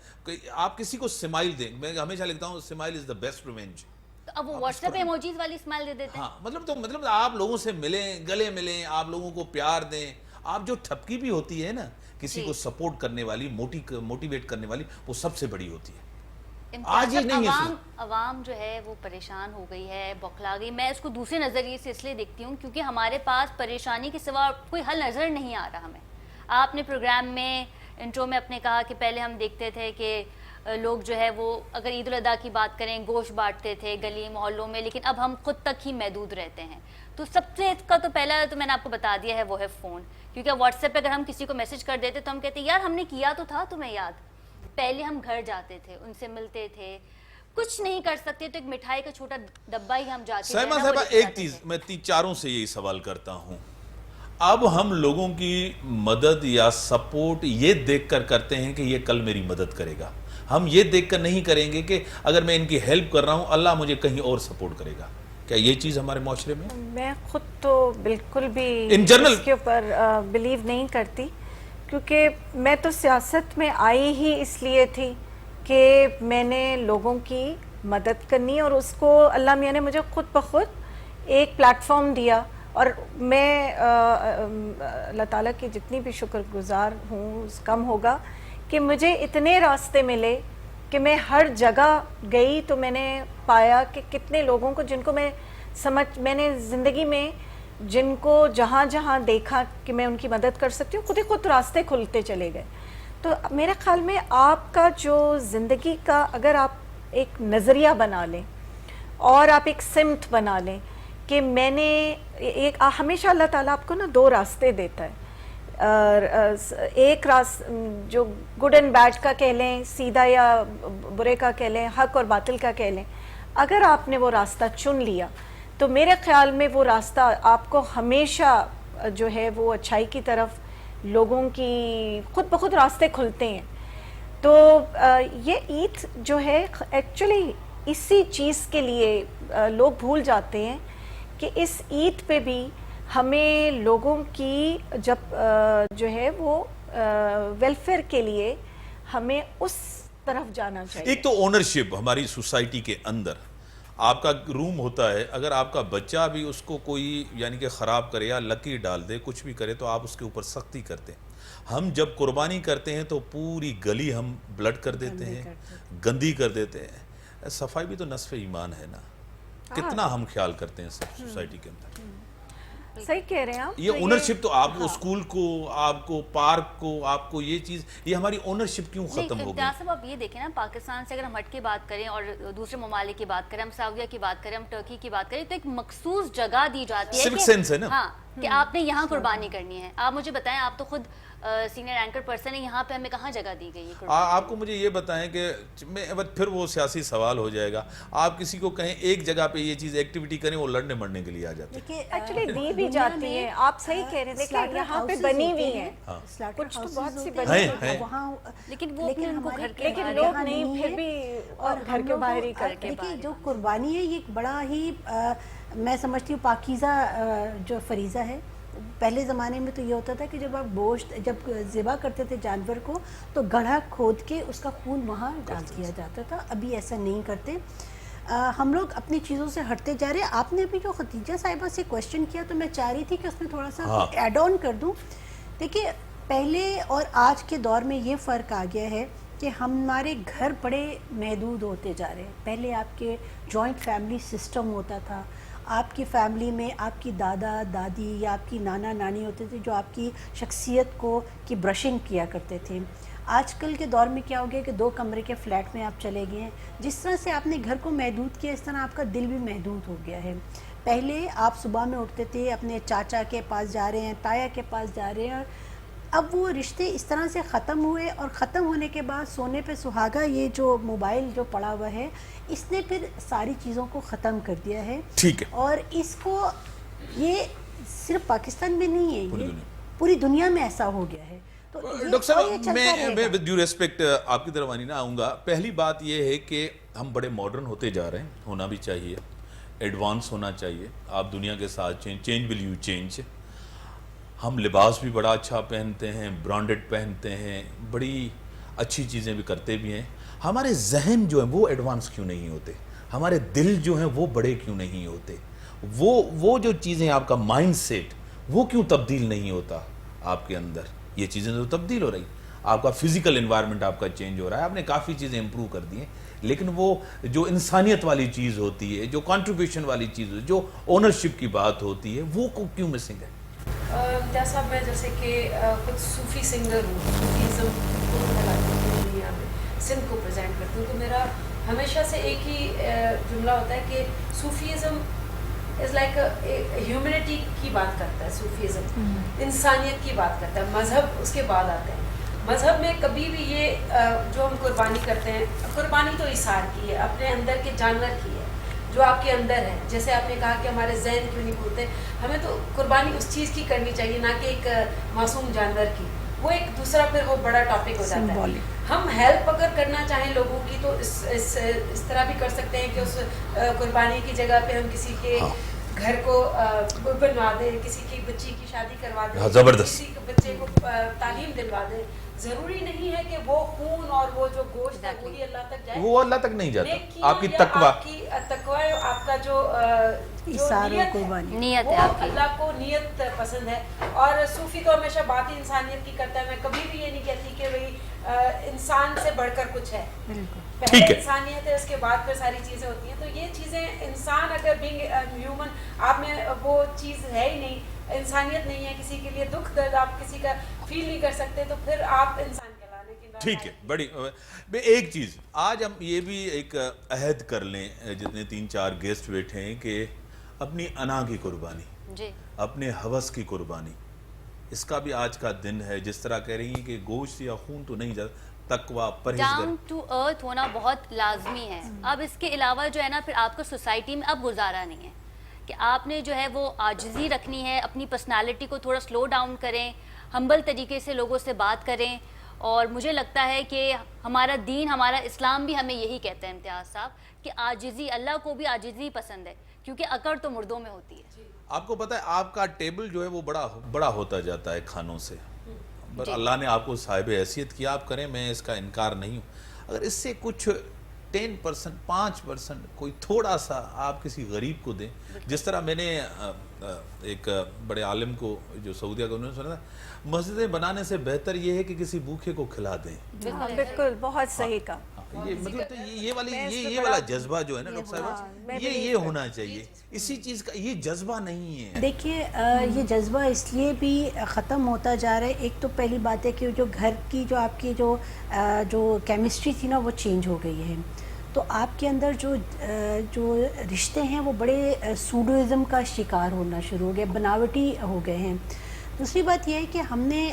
آپ کسی کو سمائل دیں، میں ہمیشہ لکھتا ہوں smile is the best revenge. تو اب وہ واٹس ایپ ایموجیز والی اسمائل دے دیتے ہیں. ہاں، مطلب آپ لوگوں سے ملیں، گلے ملیں، آپ لوگوں کو پیار دیں. آپ جو ٹھپکی بھی ہوتی ہے نا کسی کو سپورٹ کرنے والی، موٹیویٹ کرنے والی، وہ سب سے بڑی ہوتی ہے. آج یہ نہیں ہے. عوام جو ہے وہ پریشان ہو گئی ہے، بوکھلا گئی. میں اس کو دوسرے نظریے سے اس لیے دیکھتی ہوں کیونکہ ہمارے پاس پریشانی کے سوا کوئی حل نظر نہیں آ رہا ہمیں. آپ نے پروگرام میں انٹرو میں اپنے کہا کہ پہلے ہم دیکھتے تھے کہ لوگ جو ہے وہ اگر عید الاضحیٰ کی بات کریں گوشت بانٹتے تھے گلی محلوں میں، لیکن اب ہم خود تک ہی محدود رہتے ہیں. تو سب سے اس کا تو پہلا تو میں نے آپ کو بتا دیا ہے وہ ہے فون. کیونکہ واٹس ایپ پہ اگر ہم کسی کو میسج کر دیتے تو ہم کہتے ہیں یار ہم نے کیا تو تھا تمہیں یاد. پہلے ہم گھر جاتے تھے، ان سے ملتے تھے، کچھ نہیں کر سکتے تو ایک مٹھائی کا چھوٹا ڈبہ ہی ہم جا کے سائمہ صاحبہ ایک چیز میں چاروں سے یہی سوال کرتا ہوں، اب ہم لوگوں کی مدد یا سپورٹ یہ دیکھ کر کرتے ہیں کہ یہ کل میری مدد کرے گا. ہم یہ دیکھ کر نہیں کریں گے کہ اگر میں ان کی ہیلپ کر رہا ہوں اللہ مجھے کہیں اور سپورٹ کرے گا. کیا یہ چیز ہمارے معاشرے میں؟ میں خود تو بالکل بھی In general. اس کے اوپر بلیو نہیں کرتی، کیونکہ میں تو سیاست میں آئی ہی اس لیے تھی کہ میں نے لوگوں کی مدد کرنی، اور اس کو اللہ میاں نے مجھے خود بخود ایک پلیٹ فارم دیا. اور میں اللہ تعالیٰ کی جتنی بھی شکر گزار ہوں کم ہوگا کہ مجھے اتنے راستے ملے کہ میں ہر جگہ گئی تو میں نے پایا کہ کتنے لوگوں کو جن کو میں نے زندگی میں جن کو جہاں جہاں دیکھا کہ میں ان کی مدد کر سکتی ہوں، خود ہی خود راستے کھلتے چلے گئے. تو میرے خیال میں آپ کا جو زندگی کا اگر آپ ایک نظریہ بنا لیں اور آپ ایک سمت بنا لیں کہ میں نے ہمیشہ اللہ تعالیٰ آپ کو نا دو راستے دیتا ہے. ایک جو گڈ اینڈ بیڈ کا کہہ لیں، سیدھا یا برے کا کہہ لیں، حق اور باطل کا کہہ لیں. اگر آپ نے وہ راستہ چن لیا تو میرے خیال میں وہ راستہ آپ کو ہمیشہ جو ہے وہ اچھائی کی طرف لوگوں کی خود بخود راستے کھلتے ہیں. تو یہ عید جو ہے ایکچولی اسی چیز کے لیے لوگ بھول جاتے ہیں کہ اس عید پہ بھی ہمیں لوگوں کی جب جو ہے وہ ویلفیئر کے لیے ہمیں اس طرف جانا چاہیے. ایک تو اونرشپ ہماری سوسائٹی کے اندر، آپ کا روم ہوتا ہے، اگر آپ کا بچہ بھی اس کو کوئی یعنی کہ خراب کرے یا لکی ڈال دے، کچھ بھی کرے تو آپ اس کے اوپر سختی کرتے ہیں. ہم جب قربانی کرتے ہیں تو پوری گلی ہم بلڈ کر دیتے ہیں، گندی کر دیتے ہیں. صفائی بھی تو نصف ایمان ہے نا. کتنا ہم خیال کرتے ہیں سب سوسائٹی کے اندر. صحیح کہہ رہے ہیں آپ. یہ اونرشپ تو آپ کو اسکول کو، آپ کو پارک کو، آپ کو یہ چیز، یہ ہماری اونرشپ کیوں ختم ہو گئی؟ امتیاز صاحب آپ یہ دیکھیں نا، پاکستان سے اگر ہم ہٹ کے بات کریں اور دوسرے ممالک کی بات کریں، ہم سعودیہ کی بات کریں، ہم ٹرکی کی بات کریں، تو ایک مخصوص جگہ دی جاتی ہے سوک سینس ہے نا. ہاں کہ آپ نے یہاں قربانی کرنی ہے. آپ مجھے بتائیں، آپ تو خود سینئر اینکر پرسن ہے، یہاں پہ ہمیں کہاں جگہ دی گئی ہے؟ آپ کو مجھے یہ بتائیں کہ پھر وہ سیاسی سوال ہو جائے گا. آپ کسی کو کہیں ایک جگہ پہ یہ چیز ایکٹیویٹی کریں، وہ لڑنے مرنے کے لیے آ جاتے ہیں. ایکچولی دی بھی جاتی ہے. آپ صحیح کہہ رہے ہیں، دیکھیں یہاں پہ بنی ہوئی ہیں کچھ تو بہت سی بنی ہیں، لیکن وہ ان کو گھر کے لیکن لوگ نہیں پھر بھی اور گھر کے باہر ہی کر کے. دیکھیے جو قربانی ہے یہ ایک بڑا ہی میں سمجھتی ہوں پاکیزہ جو فریضہ ہے. پہلے زمانے میں تو یہ ہوتا تھا کہ جب آپ گوشت جب ذبح کرتے تھے جانور کو تو گڑھا کھود کے اس کا خون وہاں ڈال دیا جاتا تھا. ابھی ایسا نہیں کرتے. ہم لوگ اپنی چیزوں سے ہٹتے جا رہے ہیں. آپ نے بھی جو خدیجہ صاحبہ سے کویشچن کیا تو میں چاہ رہی تھی کہ اس میں تھوڑا سا ایڈ آن کر دوں. دیکھیے پہلے اور آج کے دور میں یہ فرق آ گیا ہے کہ ہمارے گھر بڑے محدود ہوتے جا رہے ہیں. پہلے آپ کے جوائنٹ فیملی سسٹم ہوتا تھا. آپ کی فیملی میں آپ کی دادا دادی یا آپ کی نانا نانی ہوتے تھے جو آپ کی شخصیت کو کی برشنگ کیا کرتے تھے. آج کل کے دور میں کیا ہو گیا کہ 2 کمرے کے فلیٹ میں آپ چلے گئے ہیں. جس طرح سے آپ نے گھر کو محدود کیا اس طرح آپ کا دل بھی محدود ہو گیا ہے. پہلے آپ صبح میں اٹھتے تھے اپنے چاچا کے پاس جا رہے ہیں, تایا کے پاس جا رہے ہیں, اب وہ رشتے اس طرح سے ختم ہوئے, اور ختم ہونے کے بعد سونے پہ سہاگا یہ جو موبائل جو پڑا ہوا ہے اس نے پھر ساری چیزوں کو ختم کر دیا ہے. ٹھیک ہے. اور اس کو یہ صرف پاکستان میں نہیں ہے, یہ پوری دنیا میں ایسا ہو گیا ہے. تو ڈاکٹر صاحب میں ود ڈیو ریسپیکٹ آپ کی طرف نہیں آؤں گا. پہلی بات یہ ہے کہ ہم بڑے ماڈرن ہوتے جا رہے ہیں, ہونا بھی چاہیے, ایڈوانس ہونا چاہیے. آپ دنیا کے ساتھ چینج ول یو چینج. ہم لباس بھی بڑا اچھا پہنتے ہیں, برانڈڈ پہنتے ہیں, بڑی اچھی چیزیں بھی کرتے بھی ہیں. ہمارے ذہن جو ہیں وہ ایڈوانس کیوں نہیں ہوتے؟ ہمارے دل جو ہیں وہ بڑے کیوں نہیں ہوتے؟ وہ جو چیزیں آپ کا مائنڈ سیٹ وہ کیوں تبدیل نہیں ہوتا آپ کے اندر؟ یہ چیزیں تو تبدیل ہو رہی. آپ کا فزیکل انوائرمنٹ آپ کا چینج ہو رہا ہے, آپ نے کافی چیزیں امپروو کر دی ہیں, لیکن وہ جو انسانیت والی چیز ہوتی ہے, جو کنٹریبیوشن والی چیز ہوتی ہے, جو اونرشپ کی بات ہوتی ہے, وہ کیوں مسنگ ہے؟ امتیاز صاحب میں جیسے کہ کچھ صوفی سنگر ہوں, صوفیزم کو پھیلاتی ہوں دنیا میں, سندھ کو پریزنٹ کرتی ہوں, تو میرا ہمیشہ سے ایک ہی جملہ ہوتا ہے کہ صوفیزم از لائک ہیومینٹی کی بات کرتا ہے. صوفیزم انسانیت کی بات کرتا ہے, مذہب اس کے بعد آتے ہیں. مذہب میں کبھی بھی یہ جو ہم قربانی کرتے ہیں, قربانی تو ایثار کی ہے, اپنے اندر کے جانور کی ہے جو آپ کے اندر ہے. جیسے آپ نے کہا کہ ہمارے ذہن کیوں نہیں بھولتے, ہمیں تو قربانی اس چیز کی کرنی چاہیے, نہ کہ ایک معصوم جانور کی. وہ ایک دوسرا پھر وہ بڑا ٹاپک ہو جاتا ہے. ہم ہیلپ اگر کرنا چاہیں لوگوں کی تو اس طرح بھی کر سکتے ہیں کہ اس قربانی کی جگہ پہ ہم کسی کے گھر کو بنوا دیں, کسی کی بچی کی شادی کروا دیں, زبردست, کسی کے بچے کو تعلیم دلوا دیں. ضروری نہیں ہے کہ وہ خون اور وہ جو گوشت ہے وہی اللہ تک جائے, وہ اللہ تک نہیں جاتا. آپ کی تقوی, آپ کا جو نیت ہے, اللہ کو نیت پسند ہے. اور صوفی تو ہمیشہ بات ہی انسانیت کی کرتا ہے. میں کبھی بھی یہ نہیں کہتی کہ بھائی انسان سے بڑھ کر کچھ ہے, پہلے انسانیت ہے, اس کے بعد پھر ساری چیزیں ہوتی ہیں. تو یہ چیزیں انسان اگر بینگ ہیومن آپ میں وہ چیز ہے ہی نہیں, انسانیت نہیں ہے, کسی کے لیے دکھ درد آپ کسی کا فیل نہیں کر سکتے, تو پھر آپ انسان کہلانے کی بات. ٹھیک ہے. بڑی ایک چیز آج ہم یہ بھی ایک عہد کر لیں, جتنے 3-4 گیسٹ بیٹھے ہیں, کہ اپنی انا کی قربانی, اپنے ہوس کی قربانی, اس کا بھی آج کا دن ہے. جس طرح کہہ رہی ہیں کہ گوشت یا خون تو نہیں جاتا, تقوی, پرہیزگاری, ڈاؤن ٹو ارتھ ہونا بہت لازمی ہے. اب اس کے علاوہ جو ہے نا, پھر آپ کو سوسائٹی میں اب گزارا نہیں ہے کہ آپ نے جو ہے وہ عاجزی رکھنی ہے. اپنی پرسنالٹی کو تھوڑا سلو ڈاؤن کریں, ہمبل طریقے سے لوگوں سے بات کریں. اور مجھے لگتا ہے کہ ہمارا دین, ہمارا اسلام بھی ہمیں یہی کہتا ہے امتیاز صاحب, کہ عاجزی, اللہ کو بھی عاجزی پسند ہے, کیونکہ اکڑ تو مردوں میں ہوتی ہے. آپ کو پتہ ہے آپ کا ٹیبل جو ہے وہ بڑا ہوتا جاتا ہے کھانوں سے. اللہ نے آپ کو صاحب حیثیت کیا, آپ کریں, میں اس کا انکار نہیں ہوں. اگر اس سے کچھ 10%, 5% کوئی تھوڑا سا آپ کسی غریب کو دیں. جس طرح میں نے ایک بڑے عالم کو جو سعودیہ کا, انہوں نے سنا تھا, مسجدیں بنانے سے بہتر یہ ہے کہ کسی بھوکے کو کھلا دیں. بالکل, بہت صحیح کہا. یہ مطلب یہ والا جذبہ جو ہے نا ڈاکٹر صاحب, یہ ہونا چاہیے. اسی چیز کا یہ جذبہ نہیں ہے. دیکھیے یہ جذبہ اس لیے بھی ختم ہوتا جا رہا ہے. ایک تو پہلی بات ہے کہ جو گھر کی جو آپ کی جو کیمسٹری تھی نا وہ چینج ہو گئی ہے. تو آپ کے اندر جو رشتے ہیں وہ بڑے سوڈوازم کا شکار ہونا شروع ہو گئے, بناوٹی ہو گئے ہیں. دوسری بات یہ ہے کہ ہم نے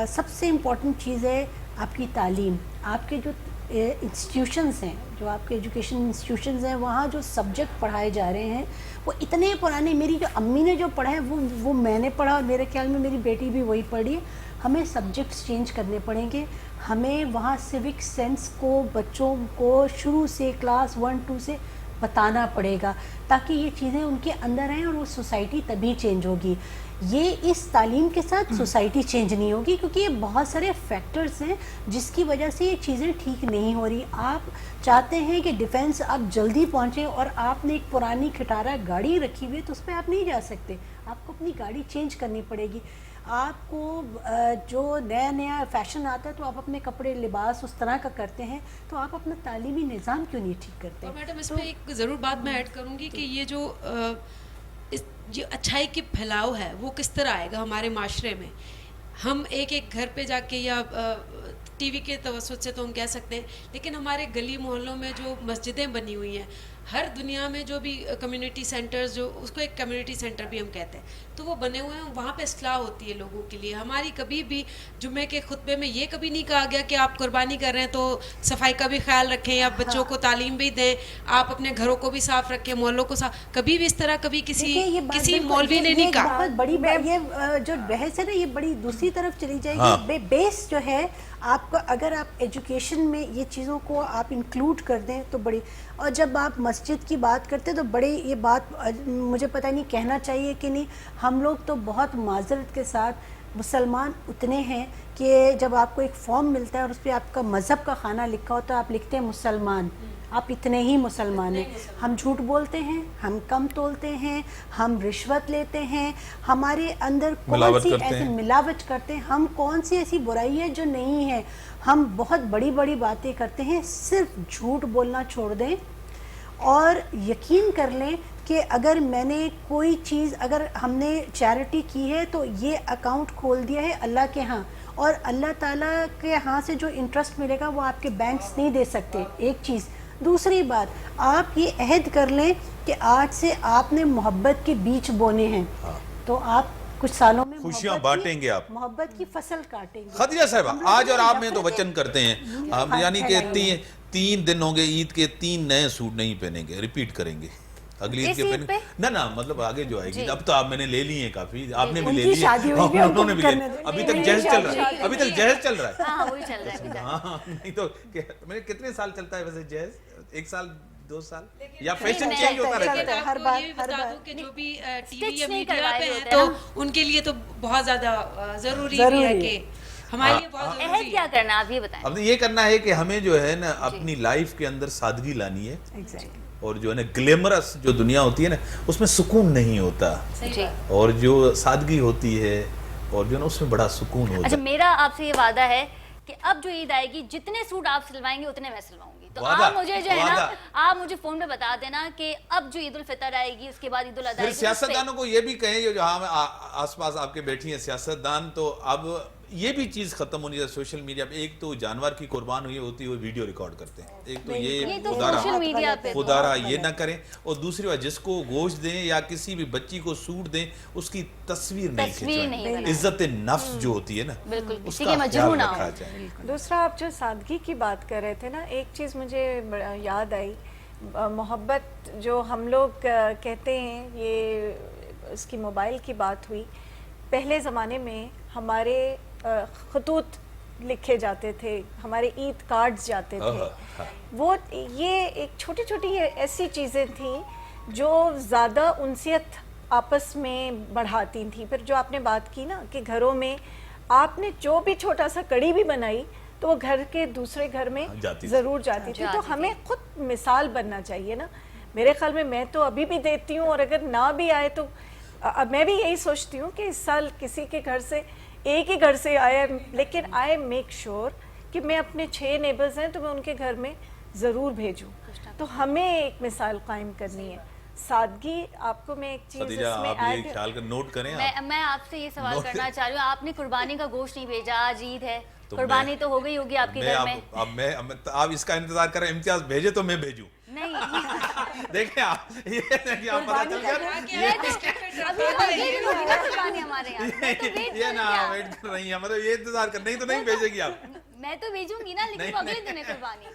سب سے امپورٹنٹ چیز ہے آپ کی تعلیم. آپ کے جو انسٹیٹیوشنز ہیں, جو آپ کے ایجوکیشن انسٹیٹیوشنز ہیں, وہاں جو سبجیکٹ پڑھائے جا رہے ہیں وہ اتنے پرانے. میری جو امی نے جو پڑھا ہے وہ میں نے پڑھا, اور میرے خیال میں میری بیٹی بھی وہی پڑھی ہے. ہمیں سبجیکٹس چینج کرنے پڑیں گے. ہمیں وہاں سیوک سینس کو بچوں کو شروع سے کلاس 1-2 سے بتانا پڑے گا, تاکہ یہ چیزیں ان کے اندر آئیں, اور وہ سوسائٹی تبھی چینج ہوگی. یہ اس تعلیم کے ساتھ سوسائٹی چینج نہیں ہوگی, کیونکہ یہ بہت سارے فیکٹرز ہیں جس کی وجہ سے یہ چیزیں ٹھیک نہیں ہو رہی. آپ چاہتے ہیں کہ ڈیفینس آپ جلدی پہنچیں, اور آپ نے ایک پرانی کھٹارا گاڑی رکھی ہوئی ہے, تو اس پہ آپ نہیں جا سکتے. آپ کو اپنی گاڑی چینج کرنی پڑے گی. آپ کو جو نیا فیشن آتا ہے تو آپ اپنے کپڑے لباس اس طرح کا کرتے ہیں, تو آپ اپنا تعلیمی نظام کیوں نہیں ٹھیک کرتے؟ اور میڈم اس میں ایک ضرور بات میں ایڈ کروں گی کہ یہ جو جو اچھائی کی پھیلاؤ ہے وہ کس طرح آئے گا ہمارے معاشرے میں. ہم ایک ایک گھر پہ جا کے یا ٹی وی کے توسط سے تو ہم کہہ سکتے ہیں, لیکن ہمارے گلی محلوں میں جو مسجدیں بنی ہوئی ہیں, ہر دنیا میں جو بھی کمیونٹی سینٹرز, جو اس کو ایک کمیونٹی سینٹر بھی ہم کہتے ہیں, تو وہ بنے ہوئے ہیں, وہاں پہ اصلاح ہوتی ہے لوگوں کے لیے. ہماری کبھی بھی جمعے کے خطبے میں یہ کبھی نہیں کہا گیا کہ آپ قربانی کر رہے ہیں تو صفائی کا بھی خیال رکھیں یا بچوں کو تعلیم بھی دیں, آپ اپنے گھروں کو بھی صاف رکھیں, محلوں کو صاف. کبھی بھی اس طرح کبھی کسی مولوی نے نہیں کہا. بہت بڑی یہ جو بحث ہے نا, یہ بڑی دوسری طرف چلی جائے گی. بیس جو ہے آپ کو, اگر آپ ایجوکیشن میں یہ چیزوں کو آپ انکلوڈ کر دیں تو بڑی. اور جب آپ مسجد کی بات کرتے تو بڑے, یہ بات مجھے پتہ نہیں کہنا چاہیے کہ نہیں, ہم لوگ تو بہت معذرت کے ساتھ مسلمان اتنے ہیں کہ جب آپ کو ایک فارم ملتا ہے اور اس پہ آپ کا مذہب کا خانہ لکھا ہوتا ہے, آپ لکھتے ہیں مسلمان, آپ اتنے ہی مسلمان ہیں. ہم جھوٹ بولتے ہیں, ہم کم تولتے ہیں, ہم رشوت لیتے ہیں, ہمارے اندر کون سی ایسی ملاوٹ کرتے ہیں, ہم کون سی ایسی برائی ہے جو نہیں ہے, ہم بہت بڑی بڑی باتیں کرتے ہیں. صرف جھوٹ بولنا چھوڑ دیں اور یقین کر لیں کہ اگر میں نے کوئی چیز, اگر ہم نے چیریٹی کی ہے تو یہ اکاؤنٹ کھول دیا ہے اللہ کے ہاں, اور اللہ تعالیٰ کے ہاں سے جو انٹرسٹ ملے گا وہ آپ کے بینکس نہیں دے سکتے. ایک چیز. دوسری بات, آپ یہ عہد کر لیں کہ آج سے آپ نے محبت کے بیج بونے ہیں, تو آپ کچھ سالوں میں خوشیاں بانٹیں گے, آپ محبت کی فصل کاٹیں گے. خدیجہ صاحبہ, آج اور آپ میں تو وچن کرتے ہیں, یعنی کہ 3 دن ہوں گے عید کے, 3 نئے سوٹ نہیں پہنیں گے, ریپیٹ کریں گے اگلی عید کے پہنیں گے. نہ مطلب آگے جو آئے گی, اب تو آپ میں نے لے لی ہیں کافی, آپ نے بھی لے لی, انہوں نے بھی لے لی, ابھی تک جہیز چل رہا ہے, ابھی تک جہیز چل رہا ہے. ہاں وہی چل رہا ہے. ہاں نہیں تو میں کتنے سال چلتا ہے ویسے جہیز, 1 سال 2 سال, یا فیشن چینج ہوتا رہتا ہے؟ ہر بار یہ بتا دوں کہ جو بھی ٹی وی یا میڈیا پہ ہیں تو ان کے لیے تو بہت زیادہ ضروری ہے کہ ہمارے لیے بہت ضروری عہد کیا کرنا آپ یہ بتائیں. اب یہ کرنا ہے کہ ہمیں جو ہے نا اپنی لائف کے اندر سادگی لانی ہے, اور جو ہے نا گلیمرس جو دنیا ہوتی ہے نا اس میں سکون نہیں ہوتا, اور جو سادگی ہوتی ہے اور جو ہے نا اس میں بڑا سکون ہوتا ہے. اچھا, میرا آپ سے یہ وعدہ ہے کہ اب جو عید آئے گی جتنے سوٹ آپ سلوائیں گے اتنے میں سلواؤں گی. تو آپ مجھے جو ہے نا, آپ مجھے فون میں بتا دینا کہ اب جو عید الفطر آئے گی اس کے بعد عید الاضحیٰ آئے گی. پھر سیاستدانوں کو یہ بھی کہیں جو جہاں آس پاس آپ کے بیٹھی ہیں سیاستدان, تو اب یہ بھی چیز ختم ہونی ہے سوشل میڈیا پہ. ایک تو جانور کی قربان ہوئی ہوتی ہے وہ ویڈیو ریکارڈ کرتے ہیں, ایک تو یہ خدارہ یہ نہ کریں, اور دوسری بات جس کو گوشت دیں یا کسی بھی بچی کو سوٹ دیں اس کی تصویر نہیں کھینچوائیں. عزت نفس جو ہوتی ہے نا اس کا خیال رکھا جائے. دوسرا, آپ جو سادگی کی بات کر رہے تھے نا, ایک چیز مجھے یاد آئی. محبت جو ہم لوگ کہتے ہیں, یہ اس کی موبائل کی بات ہوئی. پہلے زمانے میں ہمارے خطوط لکھے جاتے تھے, ہمارے عید کارڈز جاتے تھے. وہ یہ ایک چھوٹی چھوٹی ایسی چیزیں تھیں جو زیادہ انسیت آپس میں بڑھاتی تھیں. پھر جو آپ نے بات کی نا کہ گھروں میں آپ نے جو بھی چھوٹا سا کڑی بھی بنائی تو وہ گھر کے دوسرے گھر میں ضرور جاتی تھی. تو ہمیں خود مثال بننا چاہیے نا. میرے خیال میں تو ابھی بھی دیتی ہوں, اور اگر نہ بھی آئے تو میں بھی یہی سوچتی ہوں کہ اس سال کسی کے گھر سے, ایک ہی گھر سے آیا, لیکن آئی میک شور کہ میں اپنے 6 نیبرز ہیں تو میں ان کے گھر میں ضرور بھیجوں. تو ہمیں ایک مثال قائم کرنی ہے. سادگی, آپ کو میں ایک چیز اس میں ایڈ خیال کر نوٹ کریں. میں آپ سے یہ سوال کرنا چاہ رہی ہوں, آپ نے قربانی کا گوشت نہیں بھیجا, آج عید ہے, قربانی تو ہو گئی ہوگی آپ کے گھر میں. اب آپ اس کا انتظار کریں امتیاز بھیجے تو میں بھیجوں. نہیں دیکھیں آپ, یہ نہیں آپ پتہ چل گیا قربانی ہمارے یہاں, یہ نا ویٹ کر رہی ہیں, مطلب یہ انتظار کر, نہیں تو نہیں بھیجے گی آپ. میں تو بھیجوں گی نا, لیکن اگلے دن ہے قربانی.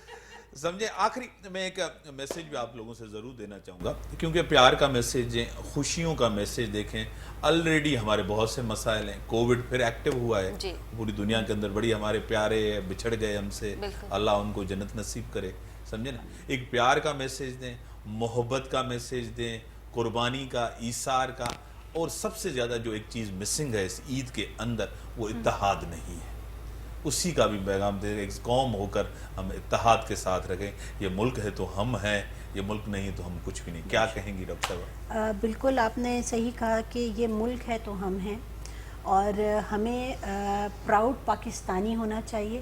سمجھے, آخری میں ایک میسیج بھی آپ لوگوں سے ضرور دینا چاہوں گا, کیونکہ پیار کا میسیج ہے, خوشیوں کا میسیج. دیکھیں آلریڈی ہمارے بہت سے مسائل ہیں, کووڈ پھر ایکٹیو ہوا ہے پوری دنیا کے اندر, بڑی ہمارے پیارے بچھڑ گئے ہم سے, اللہ ان کو جنت نصیب کرے. سمجھے نا, ایک پیار کا میسیج دیں, محبت کا میسیج دیں, قربانی کا, ایثار کا, اور سب سے زیادہ جو ایک چیز مسنگ ہے اس عید کے اندر وہ اتحاد نہیں ہے, اسی کا بھی پیغام دے. ایک قوم ہو کر ہم اتحاد کے ساتھ رکھیں. یہ ملک ہے تو ہم ہیں, یہ ملک نہیں تو ہم کچھ بھی نہیں. کیا کہیں گی ڈاکٹر صاحبہ؟ بالکل آپ نے صحیح کہا کہ یہ ملک ہے تو ہم ہیں, اور ہمیں پراؤڈ پاکستانی ہونا چاہیے.